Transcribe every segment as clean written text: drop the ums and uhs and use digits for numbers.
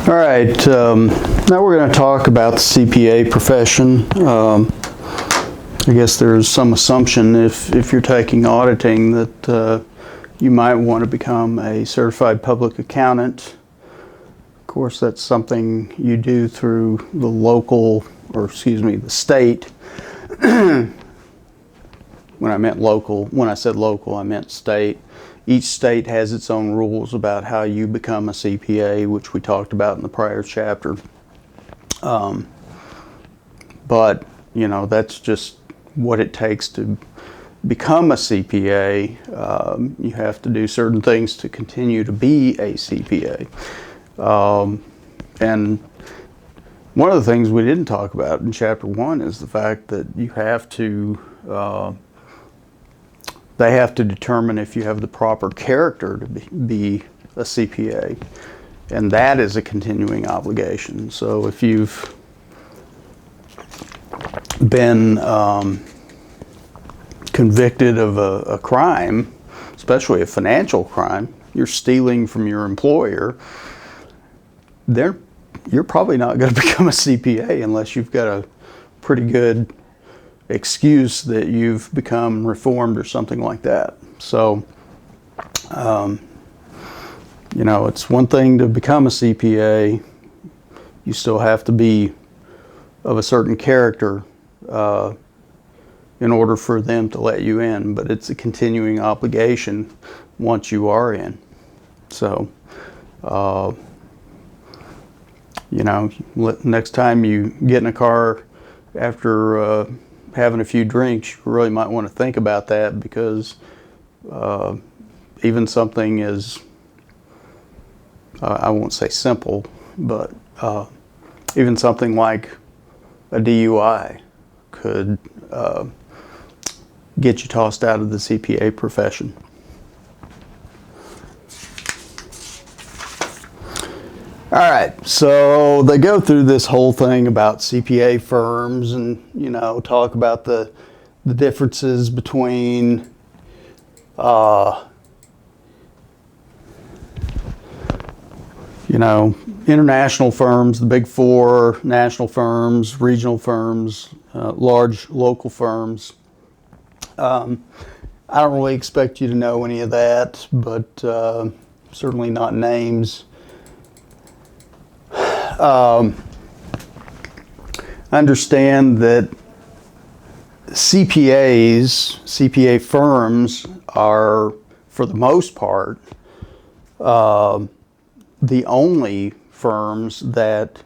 All right, now we're going to talk about the CPA profession. I guess there's some assumption if you're taking auditing that you might want to become a certified public accountant. Of course, that's something you do through the local, or excuse me, the state. When I said local, I meant state. Each state has its own rules about how you become a CPA, which we talked about in the prior chapter. But, you know, that's just what it takes to become a CPA. You have to do certain things to continue to be a CPA. And one of the things we didn't talk about in chapter 1 is the fact that you have to they have to determine if you have the proper character to be a CPA, and that is a continuing obligation. So if you've been convicted of a crime, especially a financial crime, you're stealing from your employer, you're probably not going to become a CPA unless you've got a pretty good excuse that you've become reformed or something like that. So, you know, it's one thing to become a CPA. You still have to be of a certain character in order for them to let you in, but it's a continuing obligation once you are in. So, you know, next time you get in a car after having a few drinks, you really might want to think about that, because even something as, I won't say simple, but even something like a DUI could get you tossed out of the CPA profession. All right, so they go through this whole thing about CPA firms and, you know, talk about the differences between you know, international firms, the big four, national firms, regional firms, large local firms. I don't really expect you to know any of that, but certainly not names. Understand that CPA firms are, for the most part, the only firms that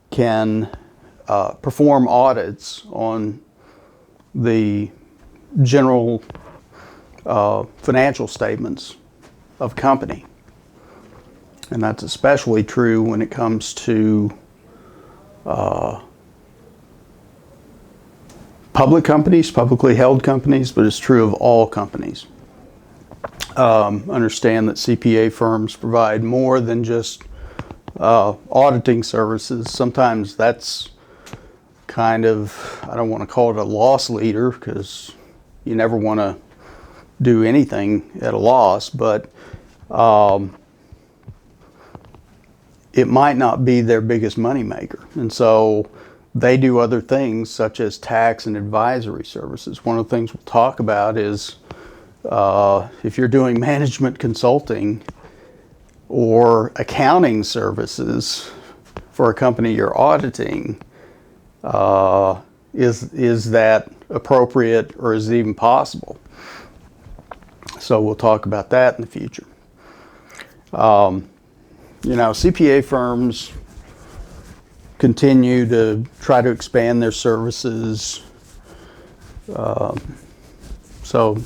can perform audits on the general financial statements of a company. And that's especially true when it comes to public companies, publicly held companies, but it's true of all companies. Understand that CPA firms provide more than just auditing services. Sometimes that's kind of, I don't want to call it a loss leader, because you never want to do anything at a loss, but it might not be their biggest moneymaker. And so they do other things such as tax and advisory services. One of the things we'll talk about is if you're doing management consulting or accounting services for a company you're auditing, is that appropriate, or is it even possible? So we'll talk about that in the future. You know, CPA firms continue to try to expand their services. So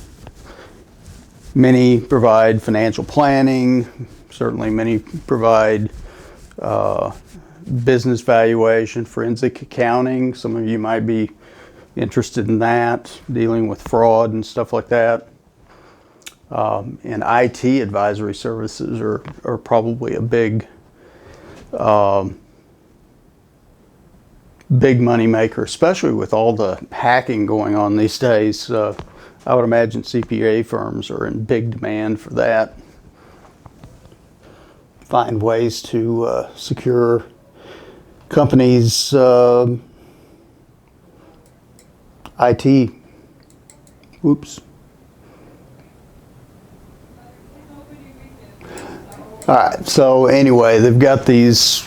many provide financial planning. Certainly many provide business valuation, forensic accounting. Some of you might be interested in that, dealing with fraud and stuff like that. And IT advisory services are probably a big money maker, especially with all the hacking going on these days. I would imagine CPA firms are in big demand for that. find ways to secure companies' IT. Oops. All right, so anyway, they've got these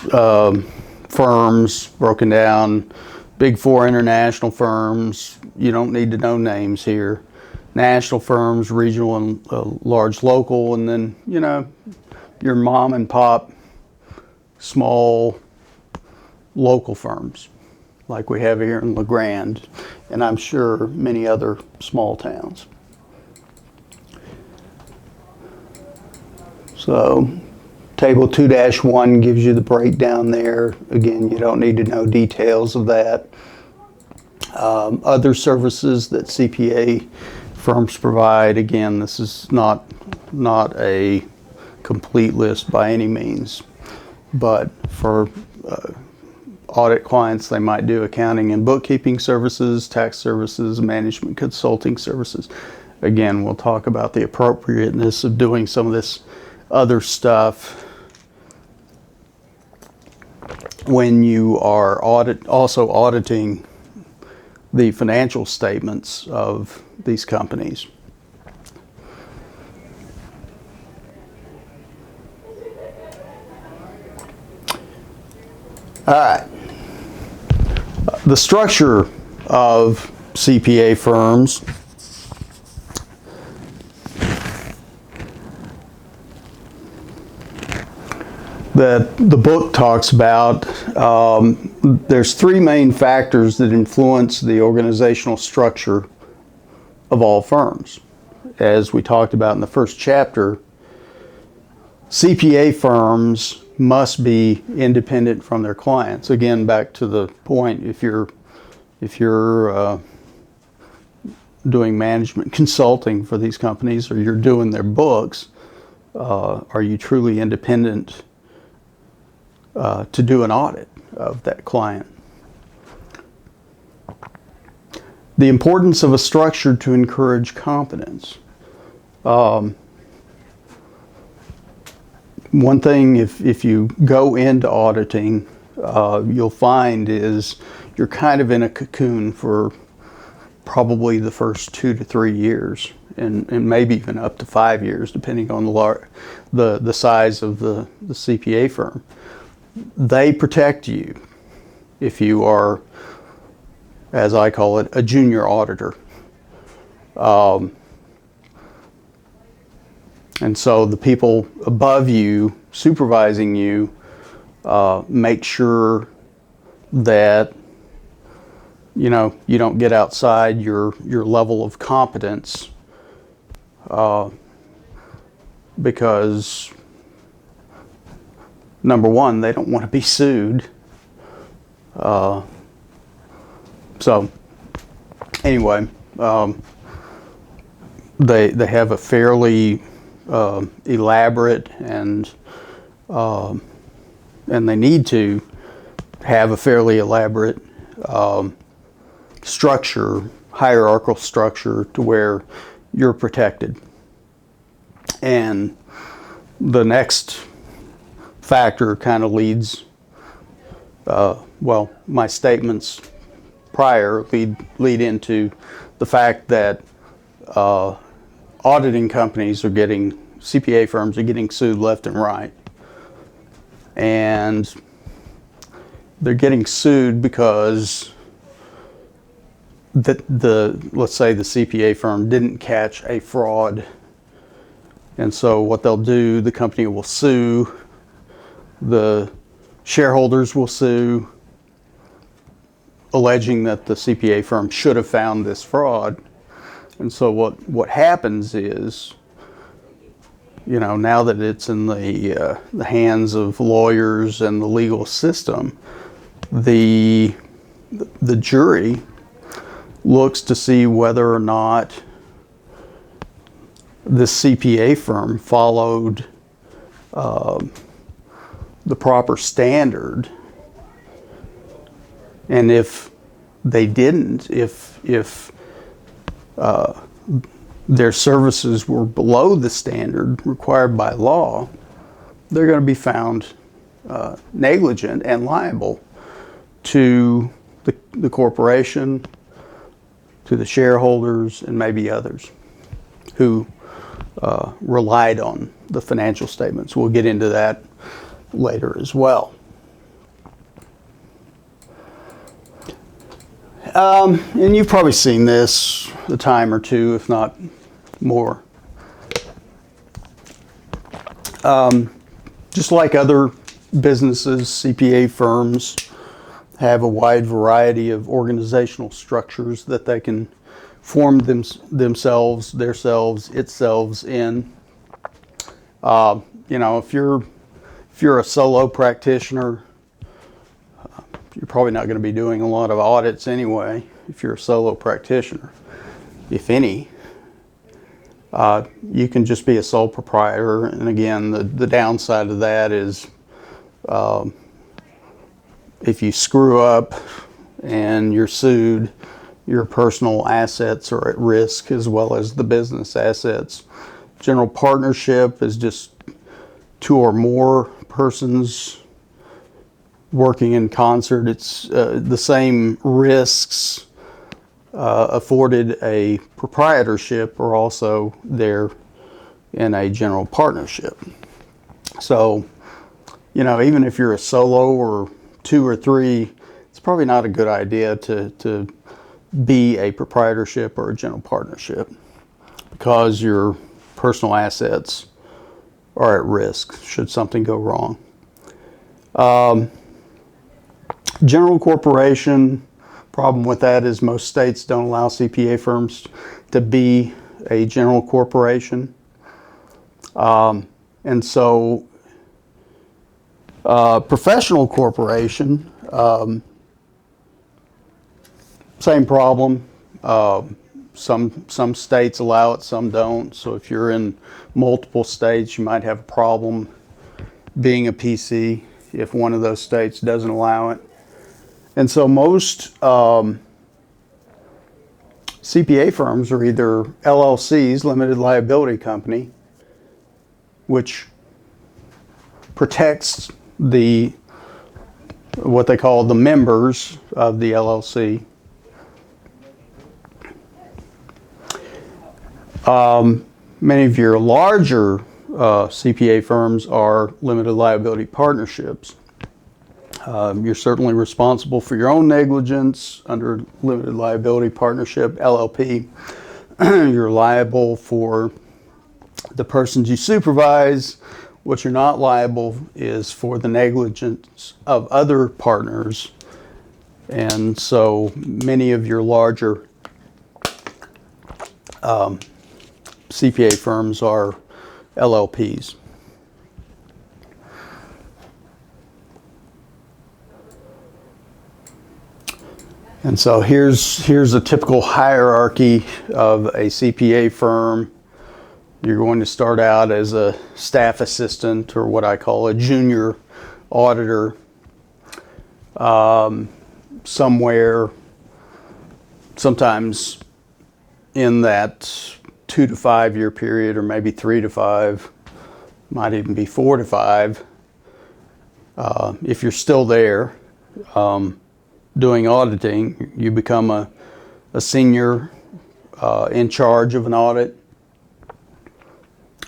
firms broken down, Big Four international firms. You don't need to know names here. National firms, regional and large local, and then, you know, your mom and pop, small local firms like we have here in LeGrand, and I'm sure many other small towns. So table 2-1 gives you the breakdown there. Again, you don't need to know details of that. Other services that CPA firms provide, again, this is not a complete list by any means, but for audit clients, they might do accounting and bookkeeping services, tax services, management consulting services. Again, we'll talk about the appropriateness of doing some of this other stuff when you are also auditing the financial statements of these companies. All right. The structure of CPA firms that the book talks about, there's three main factors that influence the organizational structure of all firms. As we talked about in the first chapter, CPA firms must be independent from their clients. Again, back to the point, if you're doing management consulting for these companies, or you're doing their books, are you truly independent to do an audit of that client? The importance of a structure to encourage competence. One thing, if you go into auditing, you'll find is you're kind of in a cocoon for probably the first 2 to 3 years, and maybe even up to 5 years, depending on the size of the CPA firm. They protect you if you are, as I call it, a junior auditor. And so the people above you, supervising you, make sure that you don't get outside your level of competence, because number one, they don't want to be sued. So anyway, they have a fairly elaborate and they need to have a fairly elaborate structure, hierarchical structure, to where you're protected. And the next factor kind of leads, well, my statements prior lead into the fact that auditing companies CPA firms are getting sued left and right. And they're getting sued because let's say the CPA firm didn't catch a fraud. And so what they'll do, the company will sue, the shareholders will sue, alleging that the CPA firm should have found this fraud. And so what happens is, now that it's in the hands of lawyers and the legal system, the jury looks to see whether or not this CPA firm followed the proper standard, and if they didn't, if their services were below the standard required by law, they're going to be found negligent and liable to the corporation, to the shareholders, and maybe others who relied on the financial statements. We'll get into that later as well. And you've probably seen this a time or two, if not more. Just like other businesses, CPA firms have a wide variety of organizational structures that they can form themselves in. You know, if you're a solo practitioner, you're probably not going to be doing a lot of audits anyway. If you're a solo practitioner, if any, you can just be a sole proprietor. And again, the downside of that is if you screw up and you're sued, your personal assets are at risk as well as the business assets. General partnership is just two or more persons working in concert. It's the same risks afforded a proprietorship are also there in a general partnership. So, you know, even if you're a solo or two or three, it's probably not a good idea to be a proprietorship or a general partnership because your personal assets are at risk should something go wrong. General corporation, problem with that is most states don't allow CPA firms to be a general corporation. And so professional corporation, same problem. Some states allow it, some don't. So if you're in multiple states, you might have a problem being a PC if one of those states doesn't allow it. And so most CPA firms are either LLCs, limited liability company, which protects what they call the members of the LLC. Many of your larger CPA firms are limited liability partnerships. You're certainly responsible for your own negligence under limited liability partnership, LLP. You're liable for the persons you supervise. What you're not liable is for the negligence of other partners. And so many of your larger CPA firms are LLPs. And so here's a typical hierarchy of a CPA firm. You're going to start out as a staff assistant, or what I call a junior auditor, somewhere, sometimes in that 2 to 5 year period, or maybe 3 to 5, might even be 4 to 5. If you're still there doing auditing, you become a senior in charge of an audit.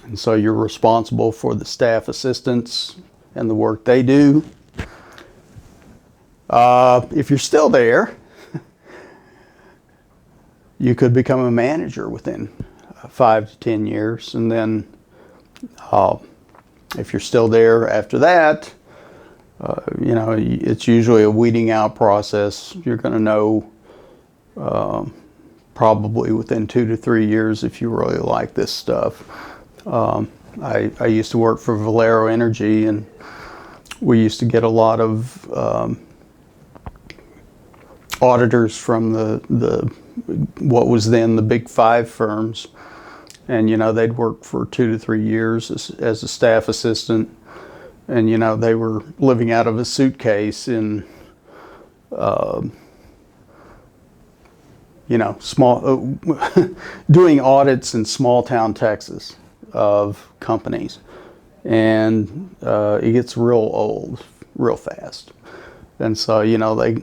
And so you're responsible for the staff assistants and the work they do. If you're still there, you could become a manager within 5 to 10 years. And then if you're still there after that, you know, it's usually a weeding out process. You're going to know probably within 2 to 3 years if you really like this stuff. I used to work for Valero Energy, and we used to get a lot of auditors from the what was then the Big Five firms, and you know, they'd work for 2 to 3 years as a staff assistant, and you know, they were living out of a suitcase in you know, small doing audits in small town Texas of companies. and it gets real old real fast. And so,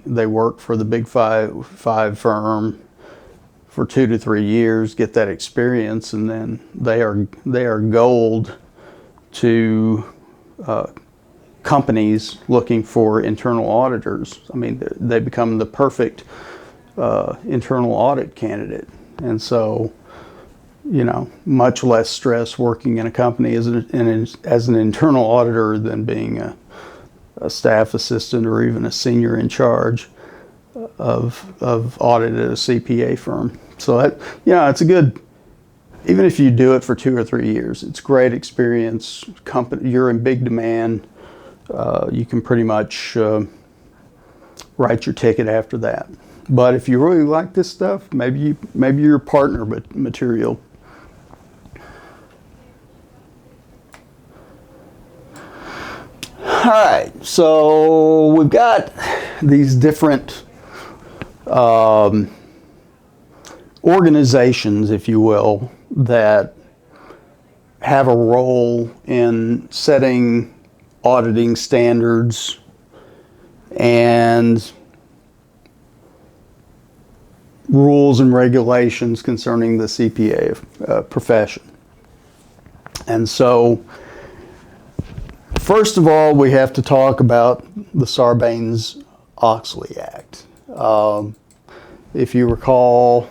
they work for the big five firm for 2 to 3 years, get that experience, and then they are gold to companies looking for internal auditors. I mean, they become the perfect internal audit candidate. And so, much less stress working in a company as an internal auditor than being a staff assistant or even a senior in charge of audit at a CPA firm. So that, it's a good, even if you do it for 2 or 3 years, it's great experience. You're in big demand. You can pretty much write your ticket after that. But if you really like this stuff, maybe you're partner material. All right, so we've got these different organizations, if you will, that have a role in setting auditing standards and rules and regulations concerning the CPA profession. And so, first of all, we have to talk about the Sarbanes-Oxley Act. If you recall,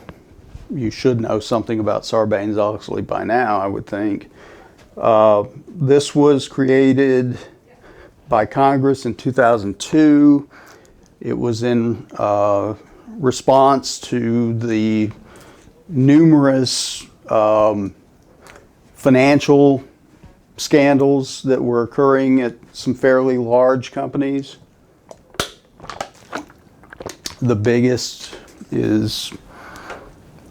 you should know something about Sarbanes-Oxley by now, I would think. This was created by Congress in 2002. It was in response to the numerous financial scandals that were occurring at some fairly large companies. The biggest is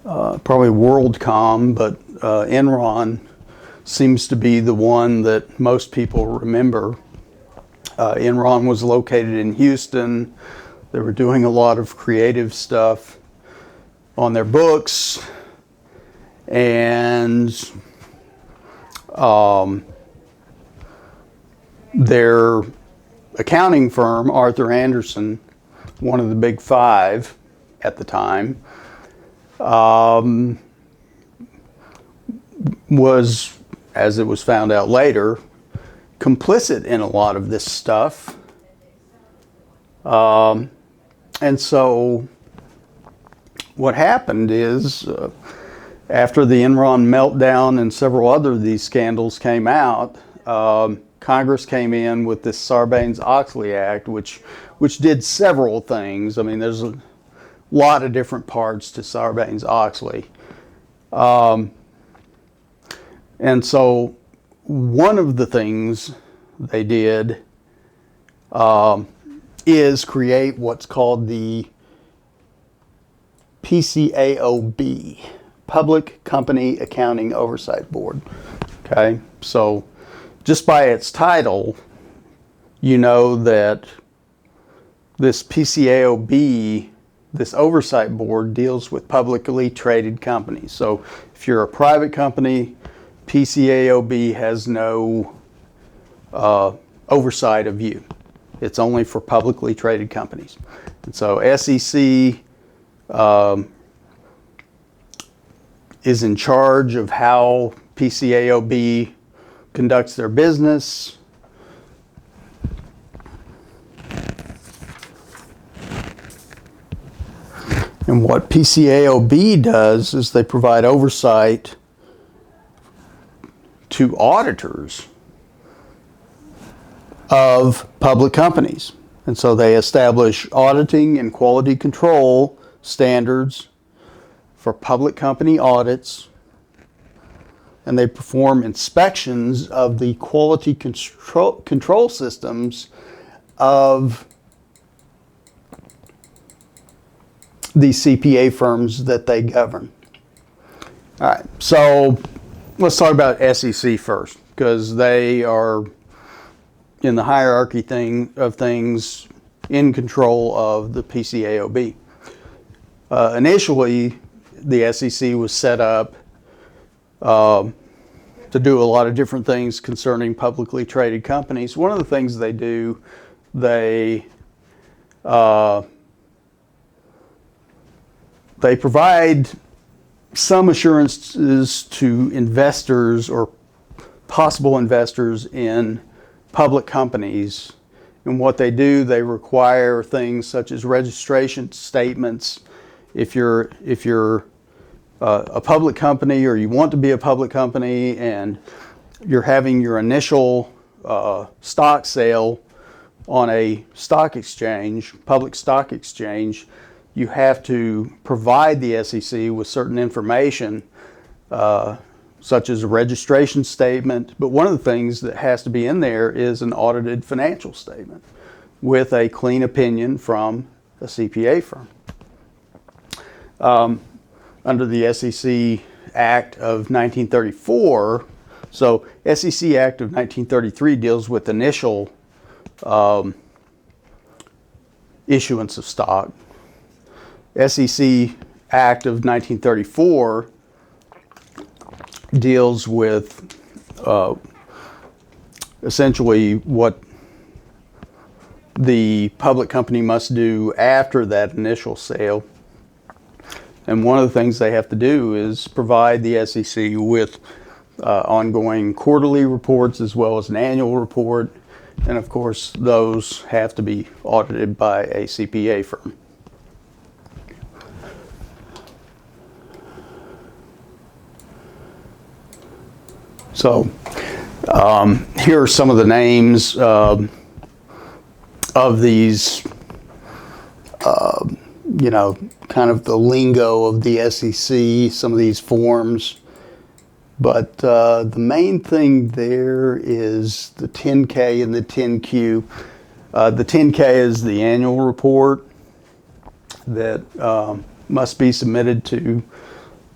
probably WorldCom, but Enron seems to be the one that most people remember. Enron was located in Houston. They were doing a lot of creative stuff on their books, and their accounting firm, Arthur Andersen, one of the big five at the time, was, as it was found out later, complicit in a lot of this stuff. And so what happened is, after the Enron meltdown and several other of these scandals came out, Congress came in with this Sarbanes-Oxley Act, which did several things. I mean, there's a lot of different parts to Sarbanes-Oxley. And so one of the things they did is create what's called the PCAOB, Public Company Accounting Oversight Board. Okay, so just by its title, you know that this PCAOB, this oversight board, deals with publicly traded companies. So if you're a private company, PCAOB has no oversight of you. It's only for publicly traded companies. And so SEC is in charge of how PCAOB conducts their business. And what PCAOB does is they provide oversight to auditors of public companies. And so they establish auditing and quality control standards for public company audits, and they perform inspections of the quality control systems of the CPA firms that they govern. All right, so let's talk about SEC first, because they are in the hierarchy of things in control of the PCAOB. Initially, the SEC was set up to do a lot of different things concerning publicly traded companies. One of the things they do, they provide some assurances to investors or possible investors in public companies. And what they do, they require things such as registration statements. If you're a public company, or you want to be a public company, and you're having your initial stock sale on a stock exchange, public stock exchange, you have to provide the SEC with certain information, such as a registration statement. But one of the things that has to be in there is an audited financial statement with a clean opinion from a CPA firm. Under the SEC Act of 1934, so SEC Act of 1933 deals with initial issuance of stock. SEC Act of 1934 deals with essentially what the public company must do after that initial sale. And one of the things they have to do is provide the SEC with ongoing quarterly reports as well as an annual report. And of course, those have to be audited by a CPA firm. So here are some of the names of these, kind of the lingo of the SEC, some of these forms. But the main thing there is the 10K and the 10Q. The 10K is the annual report that must be submitted to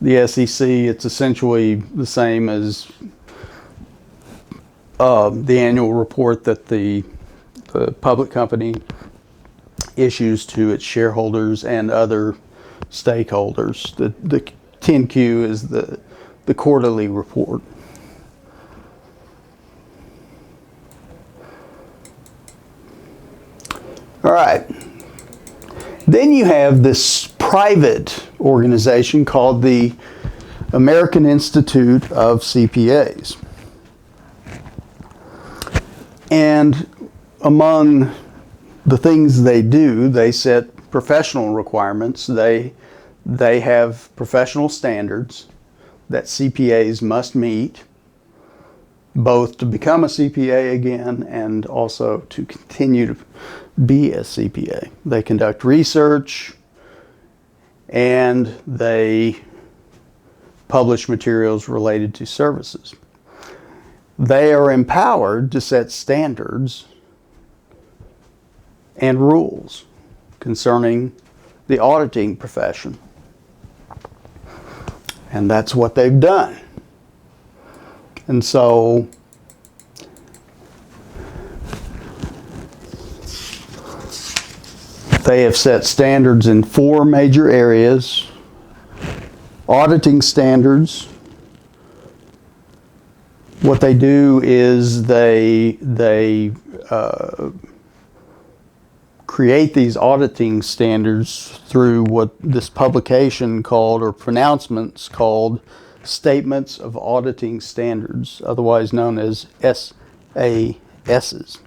the SEC. It's essentially the same as the annual report that the public company issues to its shareholders and other stakeholders. The 10Q is the quarterly report. All right. Then you have this private organization called the American Institute of CPAs. And among the things they do, they set professional requirements. They have professional standards that CPAs must meet, both to become a CPA again and also to continue to be a CPA. They conduct research and they publish materials related to services. They are empowered to set standards and rules concerning the auditing profession. And that's what they've done. And so they have set standards in 4 major areas. Auditing standards. What they do is they create these auditing standards through what this publication called, or pronouncements called, Statements of Auditing Standards, otherwise known as SASs.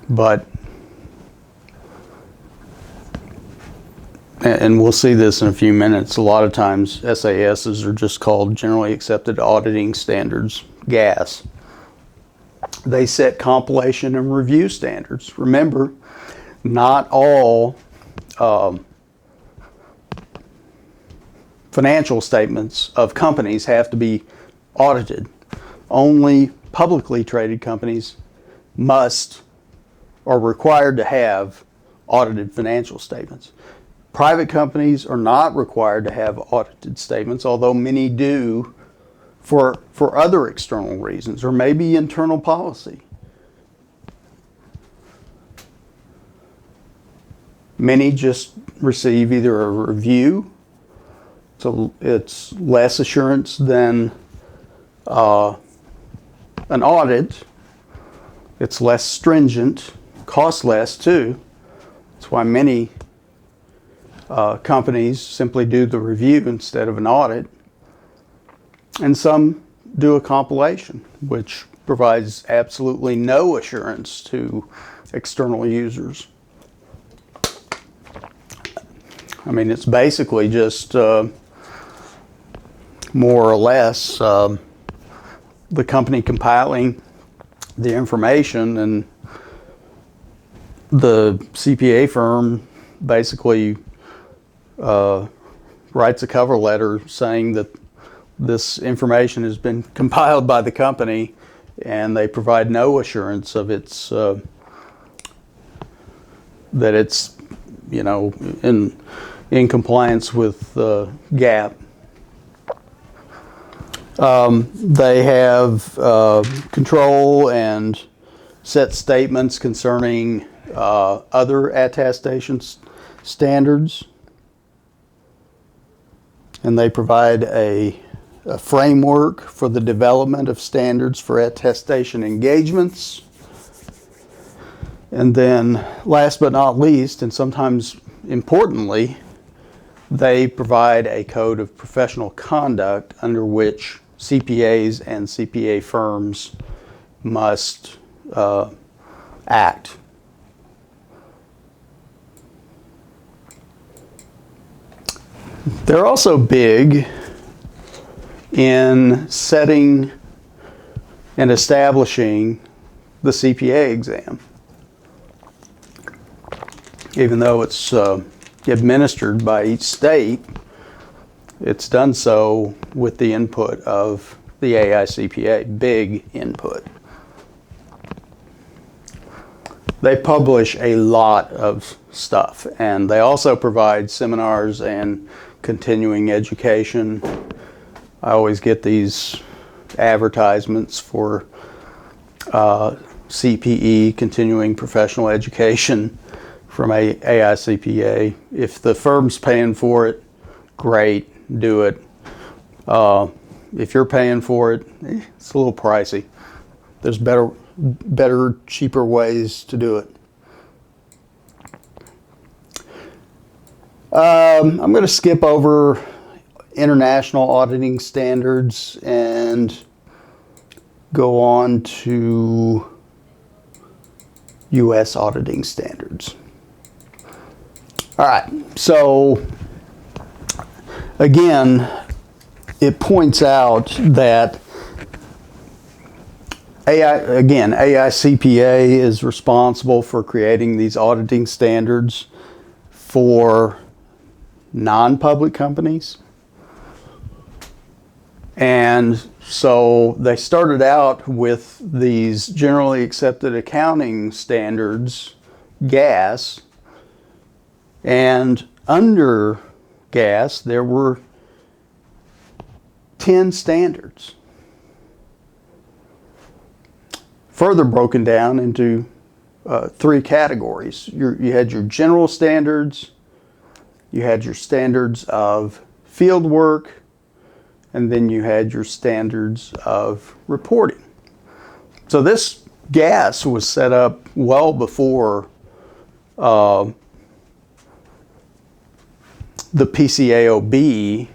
But, and we'll see this in a few minutes, a lot of times SASs are just called Generally Accepted Auditing Standards, GAS. They set compilation and review standards. Remember, not all financial statements of companies have to be audited. Only publicly traded companies must, are required to have audited financial statements. Private companies are not required to have audited statements, although many do for other external reasons, or maybe internal policy. Many just receive either a review So it's less assurance than an audit. It's less stringent, costs less too. That's why many companies simply do the review instead of an audit. And some do a compilation, which provides absolutely no assurance to external users. I mean, it's basically just more or less the company compiling the information, and the CPA firm basically writes a cover letter saying that this information has been compiled by the company, and they provide no assurance of its that it's, you know, in compliance with GAAP. They have control and set statements concerning other attestation standards, and they provide a framework for the development of standards for attestation engagements. And then, last but not least, and sometimes importantly, they provide a code of professional conduct under which CPAs and CPA firms must act. They're also big in setting and establishing the CPA exam. Even though it's administered by each state, it's done so with the input of the AICPA, big input. They publish a lot of stuff, and they also provide seminars and continuing education. I always get these advertisements for CPE, continuing professional education, from AICPA. If the firm's paying for it, great, do it. If you're paying for it, it's a little pricey. There's better, cheaper ways to do it. I'm going to skip over international auditing standards and go on to U.S. auditing standards. All right, so again, it points out that AICPA is responsible for creating these auditing standards for non-public companies. And so they started out with these generally accepted accounting standards, GAAS, and under GAAS there were 10 standards, further broken down into 3 categories. You had your general standards, you had your standards of field work, and then you had your standards of reporting. So this GAAS was set up well before the PCAOB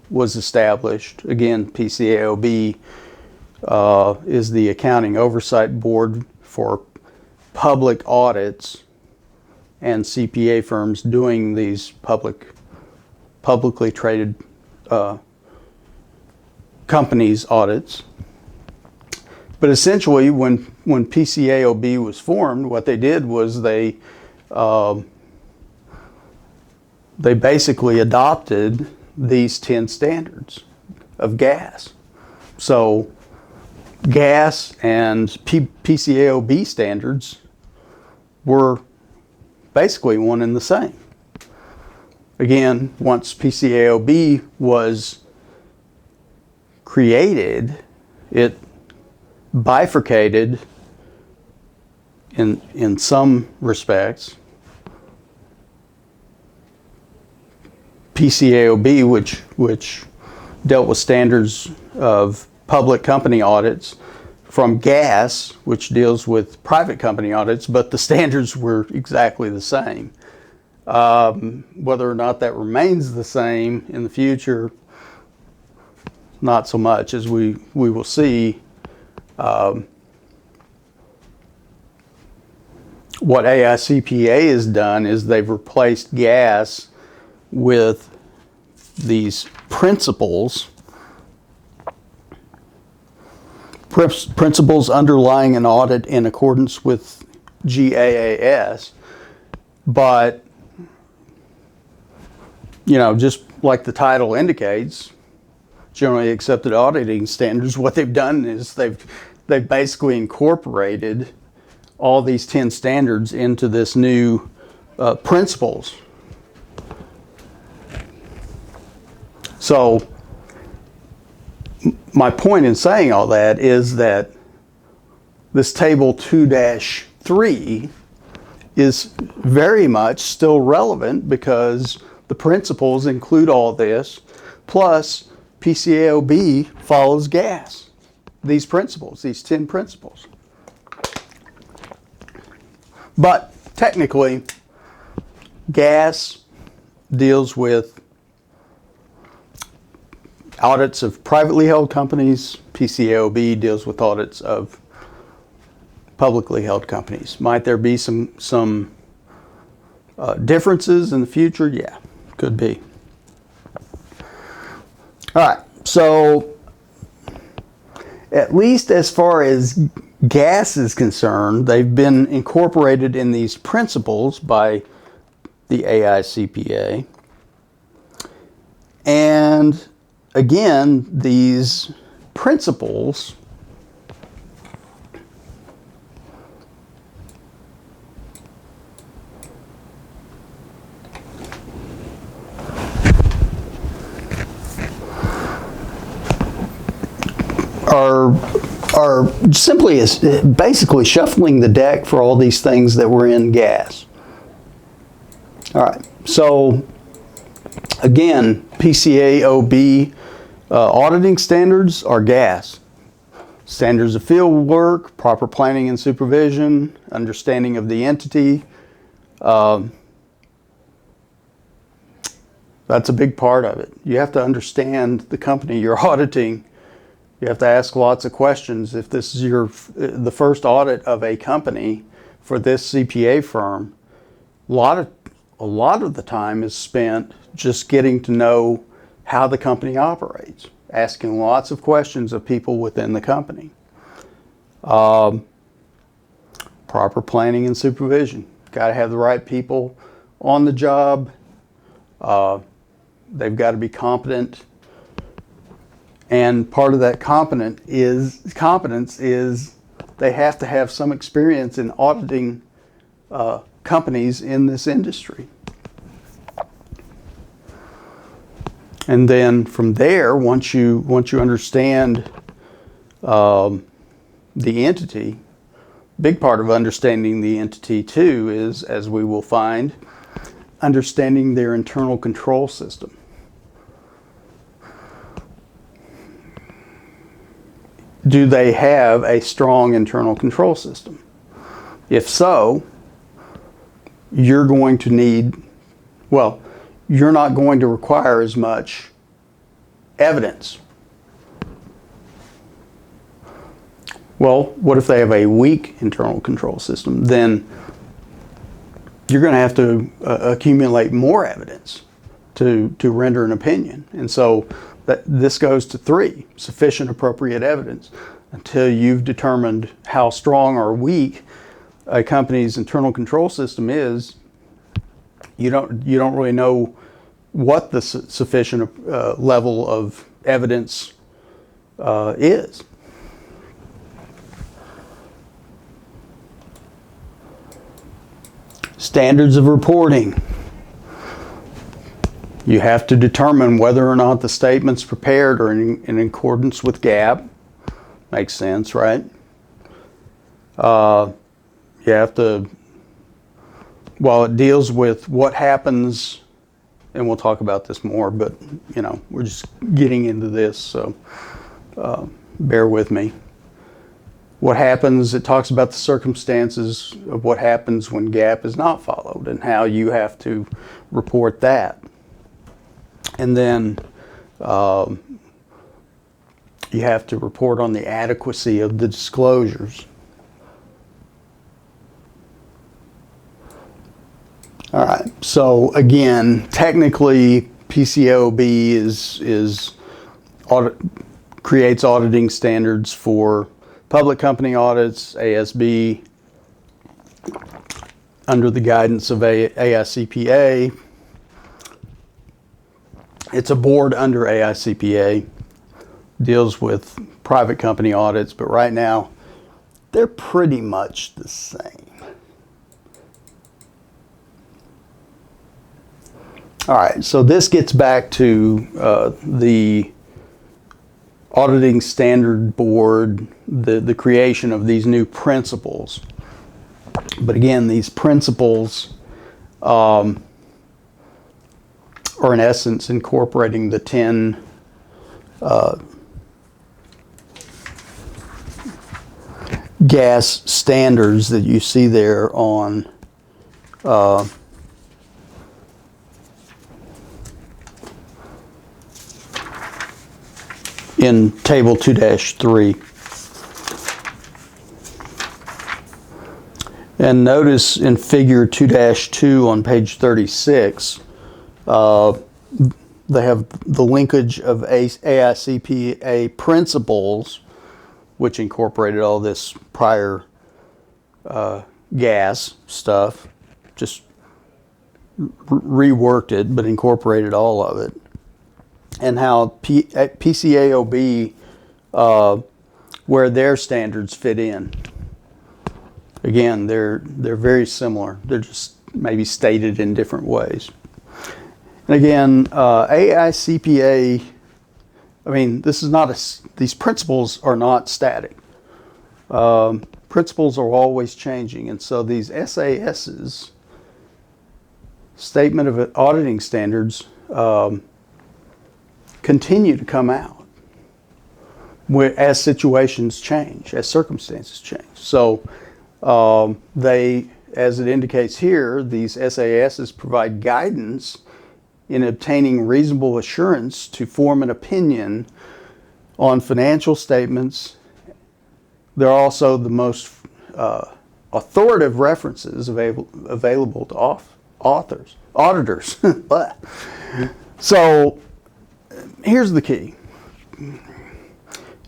was established. Again, PCAOB is the Accounting Oversight Board for public audits and CPA firms doing these publicly traded companies audits. But essentially, when PCAOB was formed, what they did was they basically adopted these 10 standards of GAAS. So GAAS and PCAOB standards were basically one and the same. Again, once PCAOB was created, it bifurcated in some respects. PCAOB, which which dealt with standards of public company audits, from GAAS, which deals with private company audits, but the standards were exactly the same. Whether or not that remains the same in the future, not so much, as we will see. What AICPA has done is they've replaced GAAS with these principles underlying an audit in accordance with GAAS, but just like the title indicates, generally accepted auditing standards, what they've done is they've basically incorporated all these 10 standards into this new principles. So my point in saying all that is that this table 2-3 is very much still relevant, because the principles include all this, plus PCAOB follows GAAS, these principles, these 10 principles. But technically, GAAS deals with audits of privately held companies. PCAOB deals with audits of publicly held companies. Might there be some differences in the future? Yeah, could be. All right, so at least as far as GAAS is concerned, they've been incorporated in these principles by the AICPA. And again, these principles are simply basically shuffling the deck for all these things that were in GAAS. All right, so again, PCAOB auditing standards are GAAS. Standards of field work, proper planning and supervision, understanding of the entity. That's a big part of it. You have to understand the company you're auditing. You have to ask lots of questions. If this is the first audit of a company for this CPA firm, a lot of the time is spent just getting to know how the company operates, asking lots of questions of people within the company. Proper planning and supervision. Got to have the right people on the job. They've got to be competent. And part of that competence is they have to have some experience in auditing companies in this industry. And then from there, once you understand the entity, big part of understanding the entity too is, as we will find, understanding their internal control system. Do they have a strong internal control system? If so, you're going to need, you're not going to require as much evidence. Well, what if they have a weak internal control system? Then you're going to have to accumulate more evidence to render an opinion. And so this goes to 3, sufficient appropriate evidence. Until you've determined how strong or weak a company's internal control system is, you don't really know what the sufficient level of evidence is. Standards of reporting. You have to determine whether or not the statements prepared are in accordance with GAAP. Makes sense, right? You have to, while it deals with what happens and we'll talk about this more, but you know, we're just getting into this, so bear with me. What happens, it talks about the circumstances of what happens when GAAP is not followed and how you have to report that. And then you have to report on the adequacy of the disclosures. All right, so again, technically PCAOB creates auditing standards for public company audits, ASB, under the guidance of AICPA. It's a board under AICPA, deals with private company audits, but right now they're pretty much the same. All right, so this gets back to the Auditing Standard Board, the creation of these new principles. But again, these principles are in essence incorporating the 10 gas standards that you see there on in table 2-3. And notice in figure 2-2 on page 36, they have the linkage of AICPA principles, which incorporated all this prior gas stuff, just reworked it, but incorporated all of it. And how PCAOB, where their standards fit in. Again, they're very similar. They're just maybe stated in different ways. And again, AICPA, I mean, this is not these principles are not static. Principles are always changing, and so these SASs, Statement of Auditing Standards, continue to come out as situations change, as circumstances change. So they, as it indicates here, these SASs provide guidance in obtaining reasonable assurance to form an opinion on financial statements. They're also the most authoritative references available to auditors. So here's the key.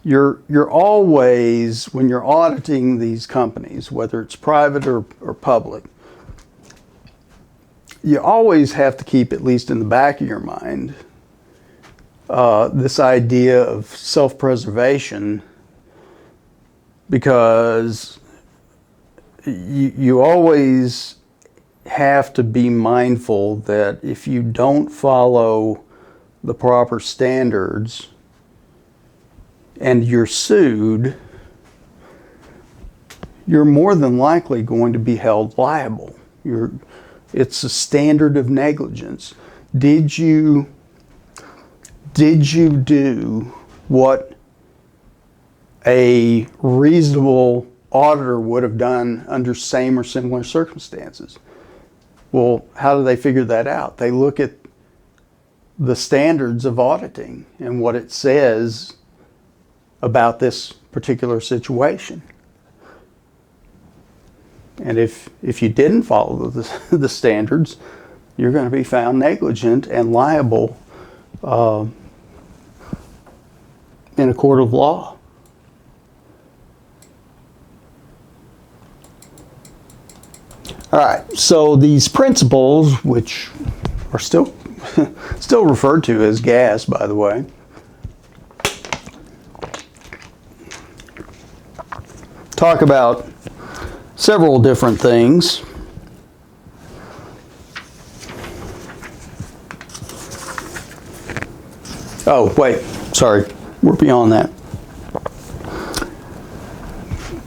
You're always, when you're auditing these companies, whether it's private or public, you always have to keep, at least in the back of your mind, this idea of self-preservation, because you always have to be mindful that if you don't follow the proper standards and you're sued, you're more than likely going to be held liable. It's a standard of negligence. Did you do what a reasonable auditor would have done under same or similar circumstances? Well, how do they figure that out? They look at the standards of auditing and what it says about this particular situation. And if you didn't follow the standards, you're going to be found negligent and liable in a court of law. All right, so these principles, which are still referred to as gas, by the way, talk about several different things. Oh, wait, sorry, we're beyond that.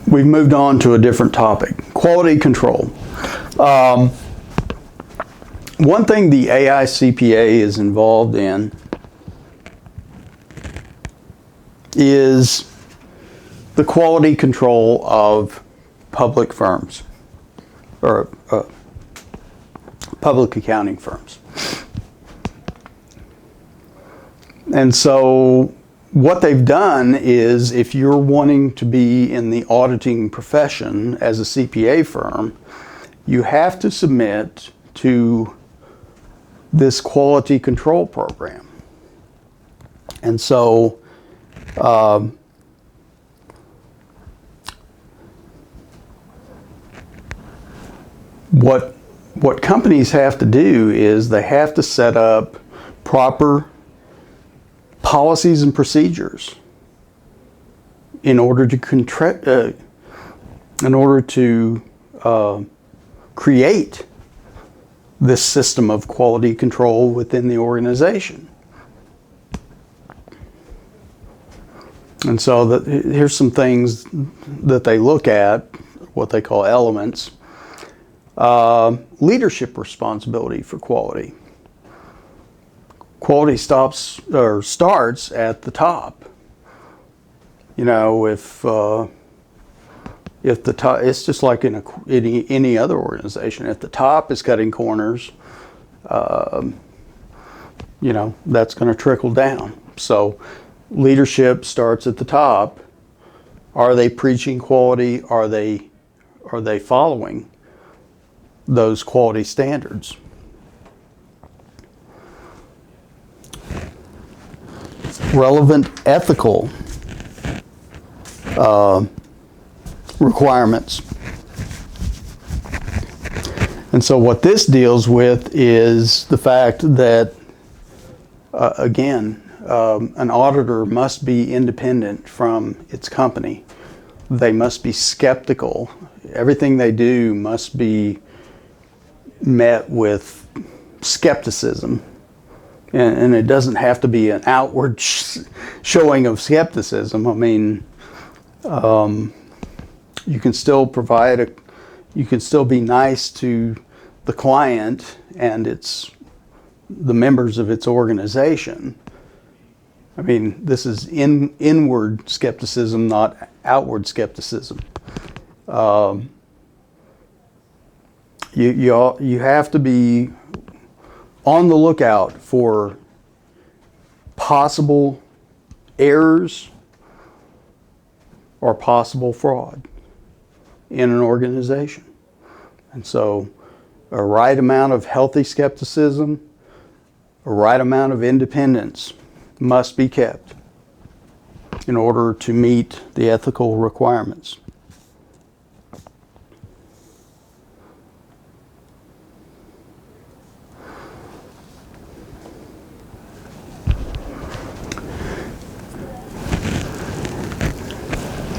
We've moved on to a different topic, quality control. One thing the AICPA is involved in is the quality control of public firms, or public accounting firms. And so what they've done is, if you're wanting to be in the auditing profession as a CPA firm, you have to submit to this quality control program. And so what companies have to do is they have to set up proper policies and procedures in order to create this system of quality control within the organization. And so here's some things that they look at, what they call elements. Leadership responsibility for quality. Quality starts at the top. You know, if the top, it's just like in any other organization. If the top is cutting corners, you know, that's going to trickle down. So leadership starts at the top. Are they preaching quality? Are they following those quality standards? Relevant ethical requirements. And so what this deals with is the fact that, again, an auditor must be independent from its company. They must be skeptical. Everything they do must be met with skepticism. And it doesn't have to be an outward showing of skepticism. I mean, you can still you can still be nice to the client and the members of its organization. I mean, this is inward skepticism, not outward skepticism. You have to be on the lookout for possible errors or possible fraud in an organization. And so a right amount of healthy skepticism, a right amount of independence must be kept in order to meet the ethical requirements.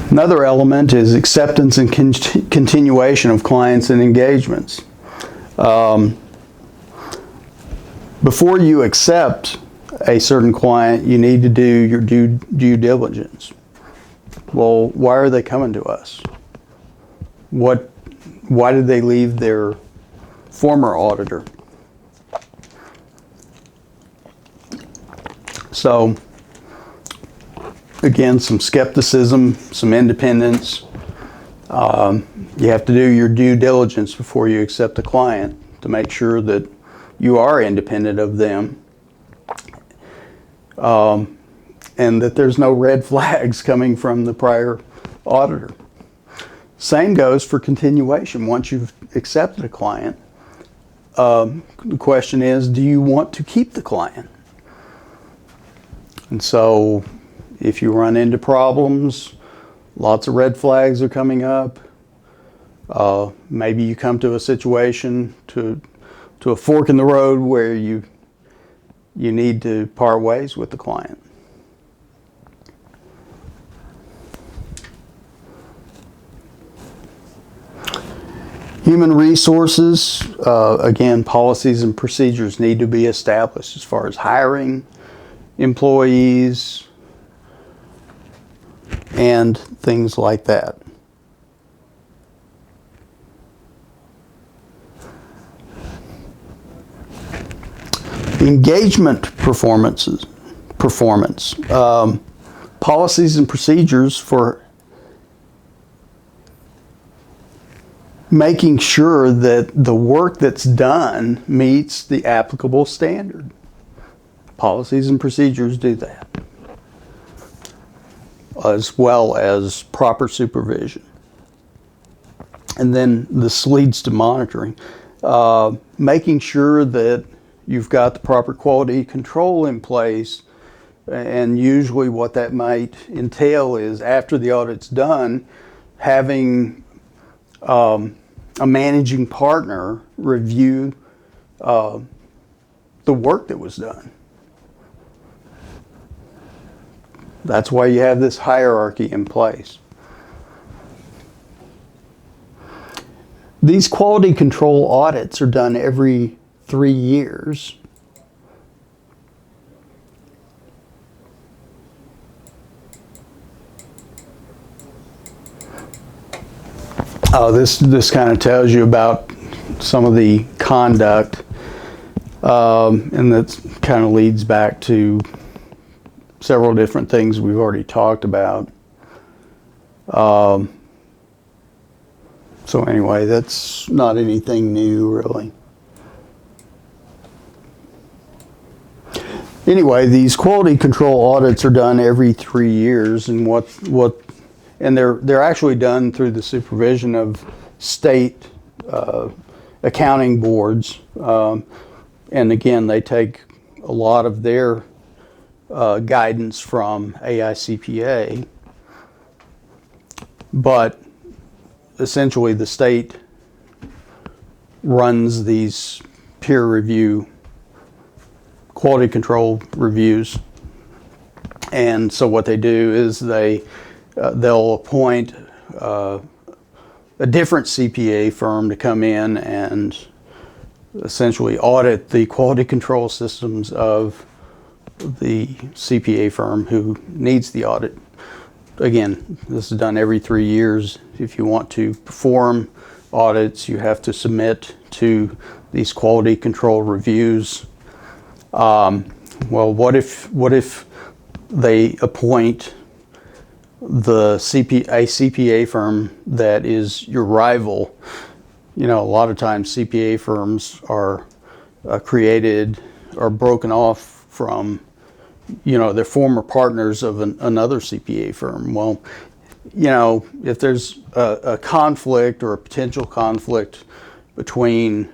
Another element is acceptance and continuation of clients and engagements. Before you accept a certain client, you need to do your due diligence. Well, why are they coming to us? Why did they leave their former auditor? So, again, some skepticism, some independence. You have to do your due diligence before you accept a client to make sure that you are independent of them, and that there's no red flags coming from the prior auditor. Same goes for continuation. Once you've accepted a client, the question is, do you want to keep the client? And so if you run into problems, lots of red flags are coming up, maybe you come to a situation, to a fork in the road where you need to part ways with the client. Human resources, again, policies and procedures need to be established as far as hiring employees and things like that. Engagement performance, policies and procedures for making sure that the work that's done meets the applicable standard. Policies and procedures do that, as well as proper supervision. And then this leads to monitoring, making sure that you've got the proper quality control in place. And usually what that might entail is, after the audit's done, having a managing partner review the work that was done. That's why you have this hierarchy in place. These quality control audits are done every 3 years. This kind of tells you about some of the conduct, and that kind of leads back to several different things we've already talked about. So anyway, that's not anything new, really. Anyway, these quality control audits are done every 3 years, and and they're actually done through the supervision of state accounting boards, and again, they take a lot of their guidance from AICPA, but essentially the state runs these peer review quality control reviews. And so what they do is they'll appoint a different CPA firm to come in and essentially audit the quality control systems of the CPA firm who needs the audit. Again, this is done every 3 years. If you want to perform audits, you have to submit to these quality control reviews. Well, what if they appoint a CPA firm that is your rival? You know, a lot of times CPA firms are created or broken off from, you know, they're former partners of another CPA firm. Well, you know, if there's a conflict or a potential conflict between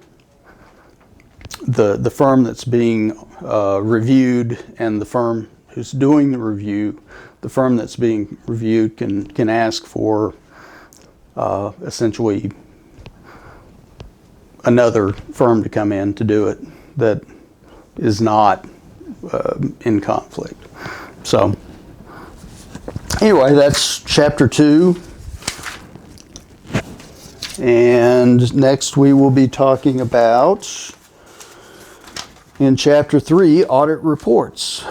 the firm that's being reviewed and the firm who's doing the review, the firm that's being reviewed can ask for essentially another firm to come in to do it that is not in conflict. So anyway, that's chapter 2. And next we will be talking about, in chapter 3, audit reports.